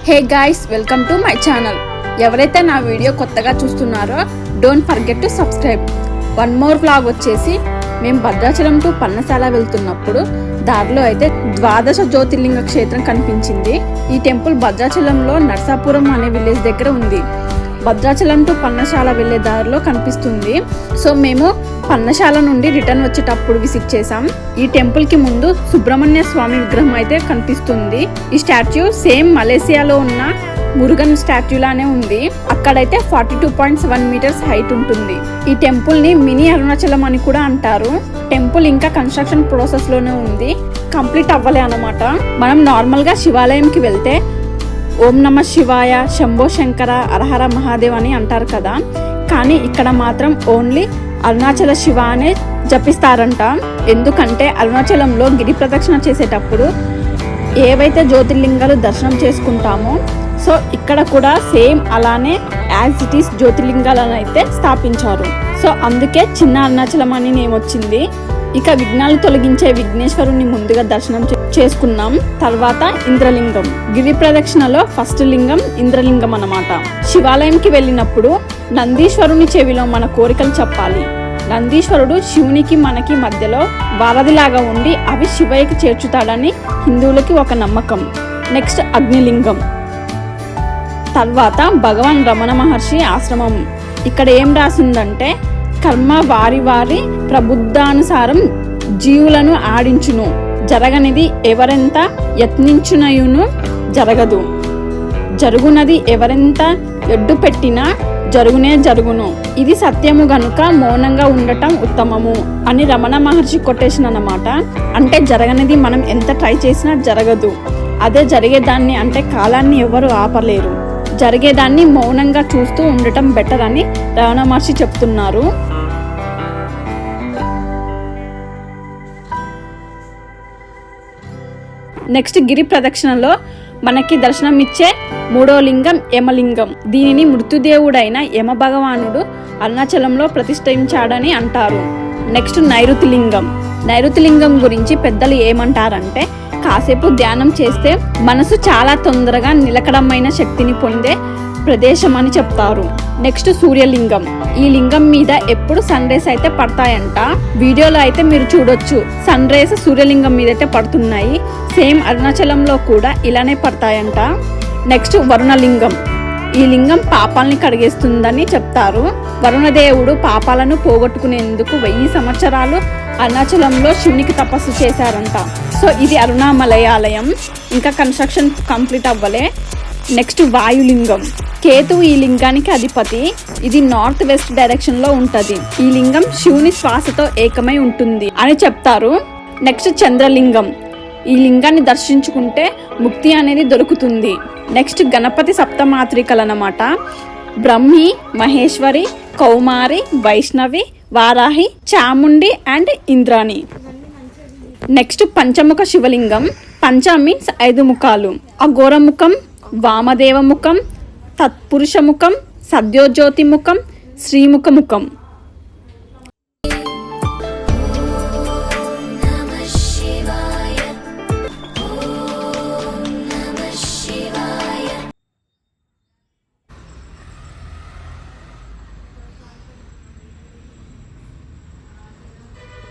Hey guys, welcome to my channel. ఎవరైతే నా video కొత్తగా చూస్తున్నారో don't forget to subscribe. One more vlog వచ్చేసి మేము భద్రాచలం టు పన్నశాల వెళ్తున్నప్పుడు దారిలో అయితే ద్వాదశ జ్యోతిర్లింగ క్షేత్రం కనిపించింది. ఈ టెంపుల్ భద్రాచలంలో నర్సాపురం అనే విలేజ్ దగ్గర ఉంది. భద్రాచలం టు పన్నశాల వెళ్లే దారిలో కనిపిస్తుంది. సో మేము పన్నశాల నుండి రిటర్న్ వచ్చేటప్పుడు విజిట్ చేసాం. ఈ టెంపుల్ కి ముందు సుబ్రహ్మణ్య స్వామి విగ్రహం అయితే కనిపిస్తుంది. ఈ స్టాచ్యూ సేమ్ మలేసియాలో ఉన్న మురుగన్ స్టాచ్యూ లానే ఉంది. అక్కడైతే 42.7 మీటర్స్ హైట్ ఉంటుంది. ఈ టెంపుల్ ని మినీ అరుణాచలం అని కూడా అంటారు. టెంపుల్ ఇంకా కన్స్ట్రక్షన్ ప్రాసెస్ లోనే ఉంది, కంప్లీట్ అవ్వలే అన్నమాట. మనం నార్మల్ గా శివాలయంకి వెళ్తే ఓం నమ శివాయ, శంభో శంకర, హరహర మహాదేవ్ అని అంటారు కదా, కానీ ఇక్కడ మాత్రం ఓన్లీ అరుణాచల శివ అనే జపిస్తారంట. ఎందుకంటే అరుణాచలంలో గిరి ప్రదక్షిణ చేసేటప్పుడు ఏవైతే జ్యోతిర్లింగాలు దర్శనం చేసుకుంటామో, సో ఇక్కడ కూడా సేమ్ అలానే యాజ్ ఇట్ ఈస్ జ్యోతిర్లింగాలను అయితే స్థాపించారు. సో అందుకే చిన్న అరుణాచలం అని నేమ్ వచ్చింది. ఇక విఘ్నాలు తొలగించే విఘ్నేశ్వరుని ముందుగా దర్శనం చేసుకున్నాం. తర్వాత ఇంద్రలింగం, గిరి ప్రదక్షిణలో ఫస్ట్ లింగం ఇంద్రలింగం అన్నమాట. శివాలయంకి వెళ్ళినప్పుడు నందీశ్వరుని చెవిలో మన కోరికలు చెప్పాలి. నందీశ్వరుడు శివునికి మనకి మధ్యలో వారధిలాగా ఉండి అవి శివయ్యకి చేర్చుతాడని హిందువులకి ఒక నమ్మకం. నెక్స్ట్ అగ్నిలింగం, తర్వాత భగవాన్ రమణ మహర్షి ఆశ్రమం. ఇక్కడ ఏం రాసిందంటే, కర్మ వారి వారి ప్రబుద్ధానుసారం జీవులను ఆడించును, జరగనిది ఎవరెంత యత్నించునయును జరగదు, జరుగునది ఎవరెంత ఎడ్డు పెట్టినా జరుగునే జరుగును, ఇది సత్యము గనుక మౌనంగా ఉండటం ఉత్తమము అని రమణ మహర్షి కొటేషన్ అన్నమాట. అంటే జరగనిది మనం ఎంత ట్రై చేసినా జరగదు, అదే జరిగేదాన్ని అంటే కాలాన్ని ఎవరు ఆపలేరు, జరిగేదాన్ని మౌనంగా చూస్తూ ఉండటం బెటర్ అని రమణ మహర్షి చెప్తున్నారు. నెక్స్ట్ గిరి ప్రదక్షిణలో మనకి దర్శనం ఇచ్చే మూడో లింగం యమలింగం. దీనిని మృత్యుదేవుడైన యమ భగవానుడు అరుణాచలంలో ప్రతిష్ఠించాడని అంటారు. నెక్స్ట్ నైరుతి లింగం. నైరుతి లింగం గురించి పెద్దలు ఏమంటారంటే, కాసేపు ధ్యానం చేస్తే మనసు చాలా తొందరగా నిలకడమైన శక్తిని పొందే ప్రదేశం అని చెప్తారు. నెక్స్ట్ సూర్యలింగం. ఈ లింగం మీద ఎప్పుడు సన్ రేస్ అయితే పడతాయంట. వీడియోలో అయితే మీరు చూడొచ్చు, సన్ రేస్ సూర్యలింగం మీద అయితే పడుతున్నాయి. సేమ్ అరుణాచలంలో కూడా ఇలానే పడతాయంట. నెక్స్ట్ వరుణలింగం. ఈ లింగం పాపాలని కడిగేస్తుందని చెప్తారు. వరుణదేవుడు పాపాలను పోగొట్టుకునేందుకు 1000 సంవత్సరాలు అరుణాచలంలో శివునికి తపస్సు చేశారంట. సో ఇది అరుణామలయ ఆలయం, ఇంకా కన్స్ట్రక్షన్ కంప్లీట్ అవ్వలే. నెక్స్ట్ వాయులింగం. కేతువు ఈ లింగానికి అధిపతి. ఇది నార్త్ వెస్ట్ డైరెక్షన్ లో ఉంటది. ఈ లింగం శివుని శ్వాసతో ఏకమై ఉంటుంది అని చెప్తారు. నెక్స్ట్ చంద్రలింగం. ఈ లింగాన్ని దర్శించుకుంటే ముక్తి అనేది దొరుకుతుంది. నెక్స్ట్ గణపతి సప్తమాత్రికలు అన్నమాట. బ్రహ్మి, మహేశ్వరి, కౌమారి, వైష్ణవి, వారాహి, చాముండి అండ్ ఇంద్రాణి. నెక్స్ట్ పంచముఖ శివలింగం. పంచ మీన్స్ 5 ముఖాలు. అఘోరముఖం, వామదేవ ముఖం, తత్పురుష ముఖం, సద్యోజ్యోతి ముఖం, శ్రీముఖ ముఖం.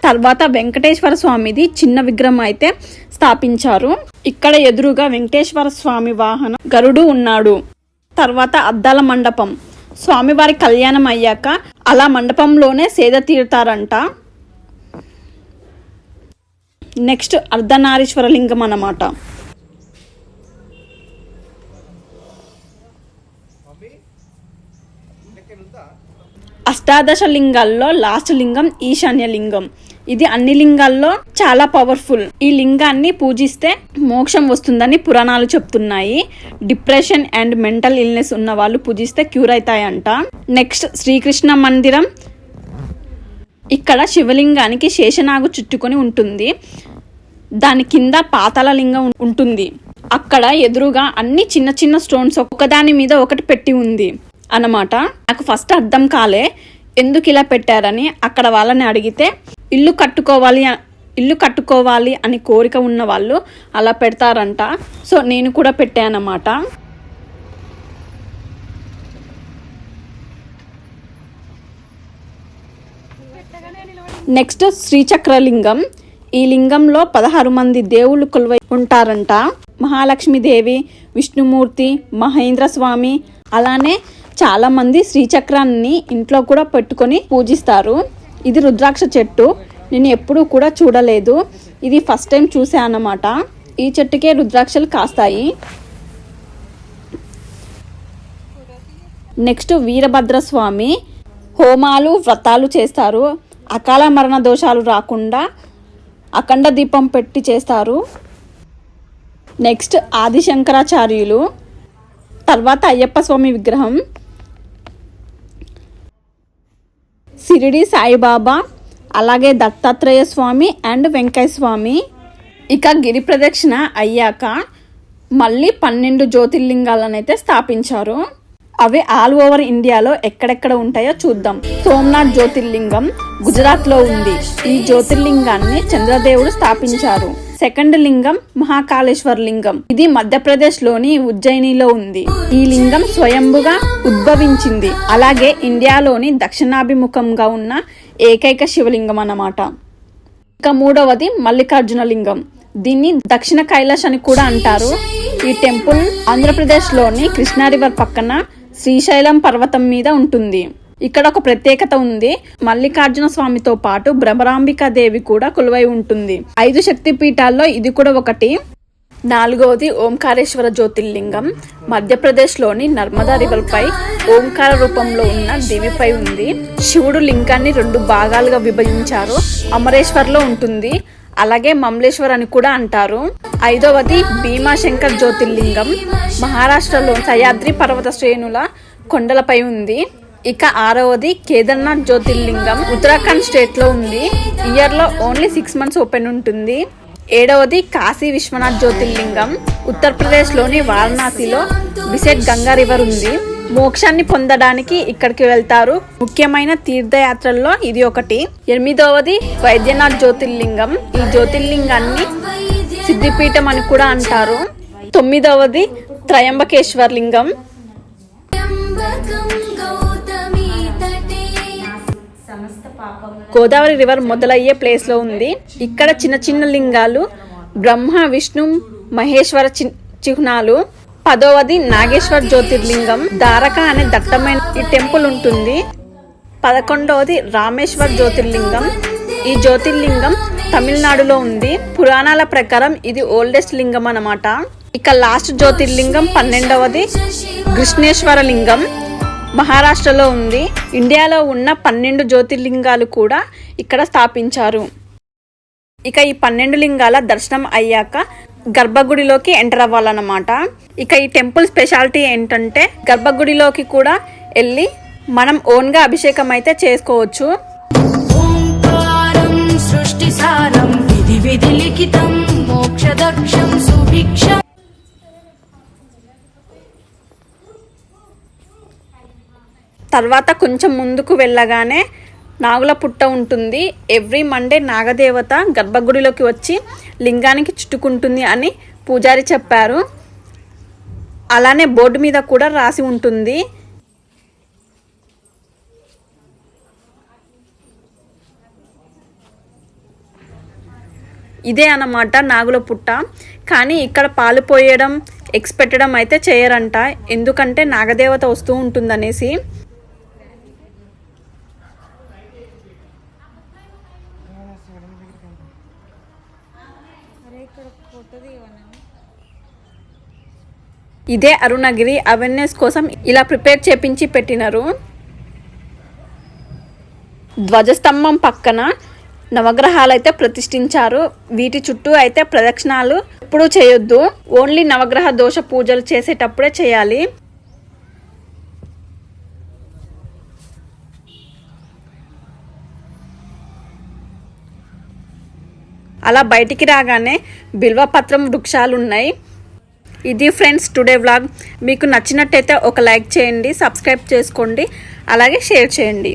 తర్వాత వెంకటేశ్వర స్వామిది చిన్న విగ్రహం అయితే స్థాపించారు. ఇక్కడ ఎదురుగా వెంకటేశ్వర స్వామి వాహనం గరుడు ఉన్నాడు. తర్వాత అద్దాల మండపం. స్వామివారి కళ్యాణం అయ్యాక అలా మండపంలోనే సేద తీరుతారంట. నెక్స్ట్ అర్ధనారీశ్వర లింగం అన్నమాట. అష్టాదశ లింగాల్లో లాస్ట్ లింగం ఈశాన్య లింగం. ఇది అన్ని లింగాల్లో చాలా పవర్ఫుల్. ఈ లింగాన్ని పూజిస్తే మోక్షం వస్తుందని పురాణాలు చెప్తున్నాయి. డిప్రెషన్ అండ్ మెంటల్ ఇల్నెస్ ఉన్న వాళ్ళు పూజిస్తే క్యూర్ అవుతాయంట. నెక్స్ట్ శ్రీకృష్ణ మందిరం. ఇక్కడ శివలింగానికి శేషనాగు చుట్టుకొని ఉంటుంది. దాని కింద పాతాళ లింగం ఉంటుంది. అక్కడ ఎదురుగా అన్ని చిన్న చిన్న స్టోన్స్ ఒకదాని మీద ఒకటి పెట్టి ఉంది అన్నమాట. నాకు ఫస్ట్ అర్థం కాలే ఎందుకు ఇలా పెట్టారని. అక్కడ వాళ్ళని అడిగితే ఇల్లు కట్టుకోవాలి అని కోరిక ఉన్న వాళ్ళు అలా పెడతారంట. సో నేను కూడా పెట్టానన్నమాట. నెక్స్ట్ శ్రీచక్రలింగం. ఈ లింగంలో 16 మంది దేవుళ్ళు కొలువై ఉంటారంట. మహాలక్ష్మీదేవి, విష్ణుమూర్తి, మహేంద్ర స్వామి, అలానే చాలామంది శ్రీచక్రాన్ని ఇంట్లో కూడా పెట్టుకొని పూజిస్తారు. ఇది రుద్రాక్ష చెట్టు. నేను ఎప్పుడూ కూడా చూడలేదు, ఇది ఫస్ట్ టైం చూసాను అన్నమాట. ఈ చెట్టుకే రుద్రాక్షలు కాస్తాయి. నెక్స్ట్ వీరభద్రస్వామి. హోమాలు, వ్రతాలు చేస్తారు. అకాల మరణ దోషాలు రాకుండా అఖండ దీపం పెట్టి చేస్తారు. నెక్స్ట్ ఆదిశంకరాచార్యులు. తర్వాత అయ్యప్ప స్వామి విగ్రహం, షిరిడి సాయిబాబా, అలాగే దత్తాత్రేయ స్వామి అండ్ వెంకయ్య స్వామి. ఇక గిరి ప్రదక్షిణ అయ్యాక మళ్ళీ 12 జ్యోతిర్లింగాలను అయితే స్థాపించారు. అవి ఆల్ ఓవర్ ఇండియాలో ఎక్కడెక్కడ ఉంటాయో చూద్దాం. సోమనాథ్ జ్యోతిర్లింగం గుజరాత్లో ఉంది. ఈ జ్యోతిర్లింగాన్ని చంద్రదేవుడు స్థాపించారు. సెకండ్ లింగం మహాకాళేశ్వర్ లింగం. ఇది మధ్యప్రదేశ్లోని ఉజ్జయినిలో ఉంది. ఈ లింగం స్వయంభుగా ఉద్భవించింది. అలాగే ఇండియాలోని దక్షిణాభిముఖంగా ఉన్న ఏకైక శివలింగం అన్నమాట. ఇక మూడవది మల్లికార్జున లింగం. దీన్ని దక్షిణ కైలాష్ అని కూడా అంటారు. ఈ టెంపుల్ ఆంధ్రప్రదేశ్లోని కృష్ణా రివర్ పక్కన శ్రీశైలం పర్వతం మీద ఉంటుంది. ఇక్కడ ఒక ప్రత్యేకత ఉంది. మల్లికార్జున స్వామితో పాటు భ్రమరాంబికా దేవి కూడా కొలువై ఉంటుంది. 5 శక్తి పీఠాల్లో ఇది కూడా ఒకటి. నాలుగవది ఓంకారేశ్వర జ్యోతిర్లింగం. మధ్యప్రదేశ్లోని నర్మదా రివర్ పై ఓంకార రూపంలో ఉన్న దేవిపై ఉంది. శివుడు లింగాన్ని 2 భాగాలుగా విభజించారు. అమరేశ్వర్లో ఉంటుంది, అలాగే మమలేశ్వర్ అని కూడా అంటారు. 5వది భీమాశంకర్ జ్యోతిర్లింగం. మహారాష్ట్రలో సహ్యాద్రి పర్వత శ్రేణుల కొండలపై ఉంది. ఇక 6వది కేదార్నాథ్ జ్యోతిర్లింగం. ఉత్తరాఖండ్ స్టేట్ లో ఉంది. ఇయర్ లో ఓన్లీ 6 మంత్స్ ఓపెన్ ఉంటుంది. 7వది కాశీ విశ్వనాథ్ జ్యోతిర్లింగం. ఉత్తరప్రదేశ్ లోని వారణాసిలో బిసెట్ గంగా రివర్ ఉంది. మోక్షాన్ని పొందడానికి ఇక్కడికి వెళ్తారు. ముఖ్యమైన తీర్థయాత్రల్లో ఇది ఒకటి. 8వది వైద్యనాథ్ జ్యోతిర్లింగం. ఈ జ్యోతిర్లింగాన్ని సిద్ధిపీఠం అని కూడా అంటారు. 9వది త్రయంబకేశ్వర్ లింగం. గోదావరి రివర్ మొదలయ్యే ప్లేస్ లో ఉంది. ఇక్కడ చిన్న చిన్న లింగాలు, బ్రహ్మ, విష్ణు, మహేశ్వర చిహ్నాలు. 10వది నాగేశ్వర్ జ్యోతిర్లింగం. ద్వారక అనే దట్టమైన ఈ టెంపుల్ ఉంటుంది. 11వది రామేశ్వర్ జ్యోతిర్లింగం. ఈ జ్యోతిర్లింగం తమిళనాడులో ఉంది. పురాణాల ప్రకారం ఇది ఓల్డెస్ట్ లింగం అన్నమాట. ఇక లాస్ట్ జ్యోతిర్లింగం 12వది కృష్ణేశ్వర లింగం. మహారాష్ట్రలో ఉంది. ఇండియాలో ఉన్న 12 జ్యోతిర్లింగాలు కూడా ఇక్కడ స్థాపించారు. ఇక ఈ 12 లింగాల దర్శనం అయ్యాక గర్భగుడిలోకి ఎంటర్ అవ్వాలన్నమాట. ఇక ఈ టెంపుల్ స్పెషాలిటీ ఏంటంటే గర్భగుడిలోకి కూడా వెళ్ళి మనం ఓన్గా అభిషేకం అయితే చేసుకోవచ్చు. తర్వాత కొంచెం ముందుకు వెళ్ళగానే నాగుల పుట్ట ఉంటుంది. ఎవ్రీ మండే నాగదేవత గర్భగుడిలోకి వచ్చి లింగానికి చుట్టుకుంటుంది అని పూజారి చెప్పారు. అలానే బోర్డు మీద కూడా రాసి ఉంటుంది. ఇదే అన్నమాట నాగుల పుట్ట. కానీ ఇక్కడ పాలు పోయడం, ఎగ్స్ పెట్టడం అయితే చేయరంట. ఎందుకంటే నాగదేవత వస్తూ ఉంటుందనేసి. ఇదే అరుణగిరి. అవేర్నెస్ కోసం ఇలా ప్రిపేర్ చేపించి పెట్టినారు. ధ్వజస్తంభం పక్కన నవగ్రహాలు అయితే ప్రతిష్ఠించారు. వీటి చుట్టూ అయితే ప్రదక్షిణాలు ఎప్పుడూ చేయొద్దు. ఓన్లీ నవగ్రహ దోష పూజలు చేసేటప్పుడే చేయాలి. అలా బయటికి రాగానే బిల్వపత్రం వృక్షాలు ఉన్నాయి. ఇది ఫ్రెండ్స్ టుడే వ్లాగ్. మీకు నచ్చినట్టయితే ఒక లైక్ చేయండి, సబ్స్క్రైబ్ చేసుకోండి, అలాగే షేర్ చేయండి.